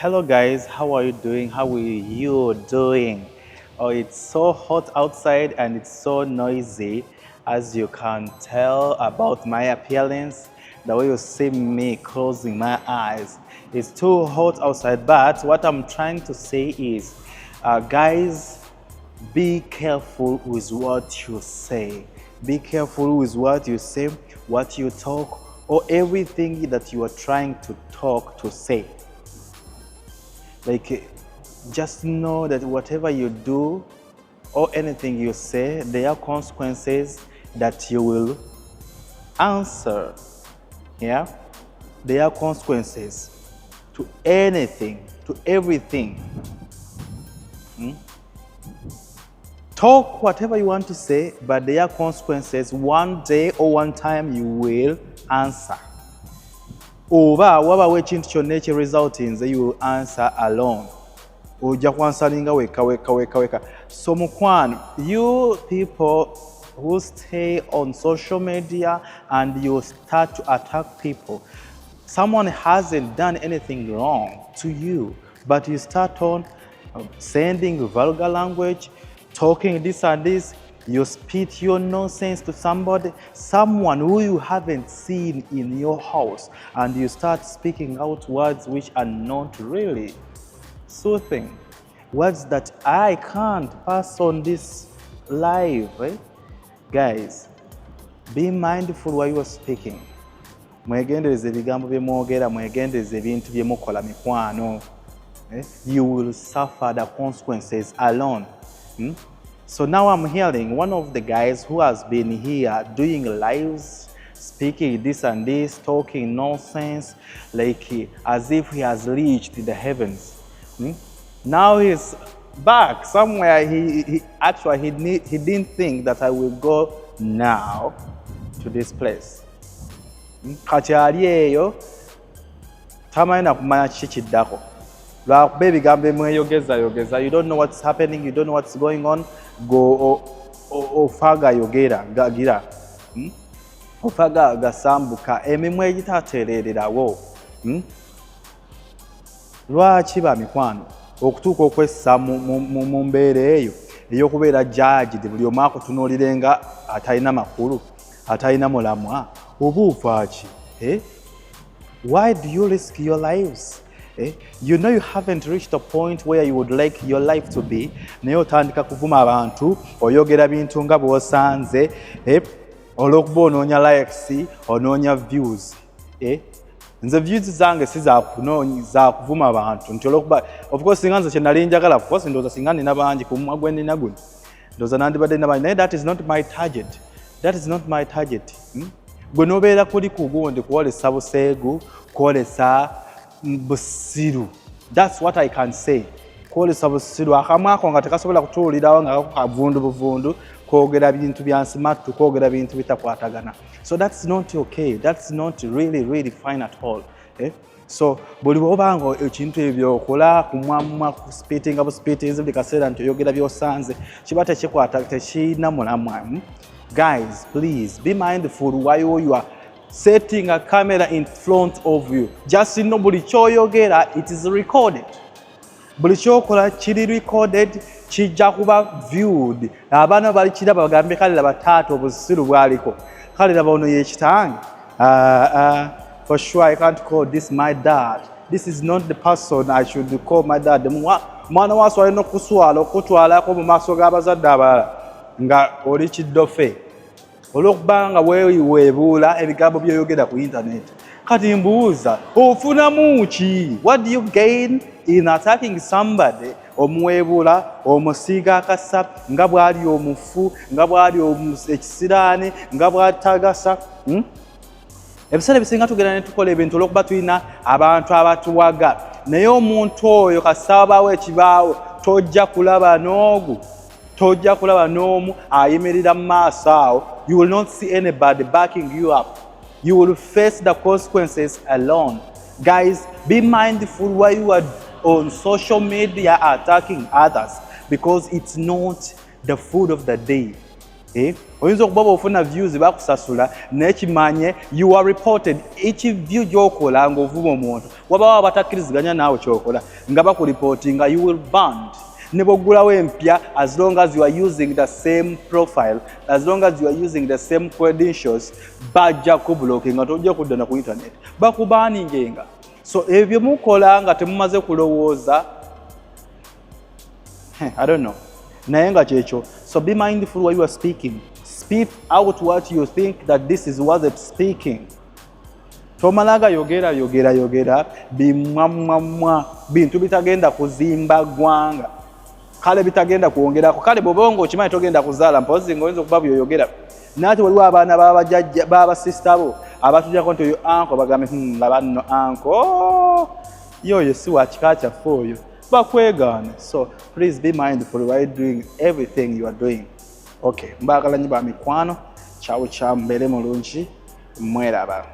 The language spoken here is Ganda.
Hello guys, how are you doing? How are you doing? Oh, it's so hot outside and it's so noisy, as you can tell about my appearance. The way you see me closing my eyes. It's too hot outside, but what I'm trying to say is, guys, be careful with what you say. Be careful with what you say, what you talk, or everything that you are trying to talk to say. Like, just know that whatever you do or anything you say, there are consequences that you will answer. Yeah? There are consequences to anything, to everything. Talk whatever you want to say, but there are consequences. One day or one time you will answer. Oba wabawo ekintu kyonna ekiresultinze you will answer alone. Ojja kwansalinga weka. So Mukwano, you people who stay on social media and you start to attack people, someone hasn't done anything wrong to you, but you start on sending vulgar language, talking this and this, you spit your nonsense to somebody, someone who you haven't seen in your house, and you start speaking out words which are not really soothing, words that I can't pass on this live. Guys, be mindful while you are speaking. Wegendereze ebigambo bye mwogera, wegendereze ebintu bye mukola mikwano. You will suffer the consequences alone. So now I'm hearing one of the guys who has been here doing lives, speaking this and this, talking nonsense, like as if he has reached the heavens. Now he's back somewhere. He didn't think that I will go now to this place. Kakyali eyo tamanyi na kumanya kiki kiddako. Lwakuba ebigambo emweyogeza, you don't know what's happening, you don't know what's going on. Go ofaga yogera gagira ofaga gasambuka emimwe egitateererawo. Lwaki ba mikwano okutuuka okwessa mu mbeera eyo ey'okubeera judged, buli omu akutunuulirenga atalina makulu, atalina mulamwa, oba ova ki? Why do you risk your lives? You know you haven't reached the point where you would like your life to be. Naye otandika kuvuma abantu, oyogera bintu nga bw'osanze, olw'okuba onoonya likes, onoonya views. Nze views zange si za kuvuma abantu. Nti olw'okuba, of course singa nze kye nali njagala, of course ndowooza singa nina bangi ku mumwa gwe nina guno. Ndowooza nandibadde nina bangi. Naye that is not my target. That is not my target. Gwe n'obeera kuli ku gundi kwolesa buseegu, kwolesa busiru. That's what I can say. Kwolesa busiru akamu ako nga tekasobola kutuulirawo nga kakavundu buvundu, kwogera bintu bya nsimattu, kwogera bintu bitakwatagana. So that's not okay. That's not really fine at all. So buli bw'obanga ekintu ebyo okola kumwamwa kuspitinga buspitinze buli kaseera nti oyogera by'osanze kiba tekikwata tekirina mulamwa. Guys, please be mindful while you are setting a camera in front of you. Just know buli kyoyogera, it is recorded. Buli kyokola kiri recorded, kijja kuba viewed. Abaana bali kiraba bagambe kale laba taata obusiru bwaliko. Kale laba ono ye kitange. For sure I can't call this my dad. This is not the person I should call my dad. Mwana waso alina okuswala okutwalako mu maaso g'abazadde abalala nga oli kiddofe. Olw'okuba nga weebuula ebigambo by'oyogera ku internet. Kati mbuuza, ofunamu ki? What do you gain in attacking somebody? Omuweebuula, omusiiga akasa, nga bw'ali omufu, nga bw'ali ekisiraani, nga bw'atagasa. Ebiseera ebisinga tugenda ne tukola ebintu olw'okuba tulina abantu abatuwaga. Naye omuntu oyo kasaabawo ekibaawo tojja kulaba n'ogu. Tojja kulaba n'omu ayimirira mu maaso awo. You will not see anybody backing you up. You will face the consequences alone. Guys, be mindful while you are on social media attacking others, because it's not the food of the day. oyinza okuba ofuna views bakusasula naye kimanye you are reported each view gyokola ng'ovuba omuntu wabawo abatakkiriziganya naawe kyokola nga bakureportinga you will banned ne bw'oggulawo empya as long as you are using the same profile as long as you are using the same credentials bajja kublocking nga tojja kuddana ku internet bakubaningenga. So ebyo mukola nga temumaze kulowooza I don't know naye nga kyekyo. So be mindful while you are speaking. Speak out what you think that this is worth it speaking. Tomalaga yogera bimwamwamwa bintu bitagenda kuzimba gwanga kale bitagenda kuongerako kale bobongo okimanyi togenda kuzaala mpozi ngoyinza okuba byoyogera nati waliwo abaana babajjajja baba sister bo abatujjako nti oyo anko bagambe labanno anko yoyo si wakika kyaffe oyo bakwegaane. So please be mindful while doing everything you are doing. Okay, mbagala nyi ba mikwano, chawo cha mbere mulungi mweraba.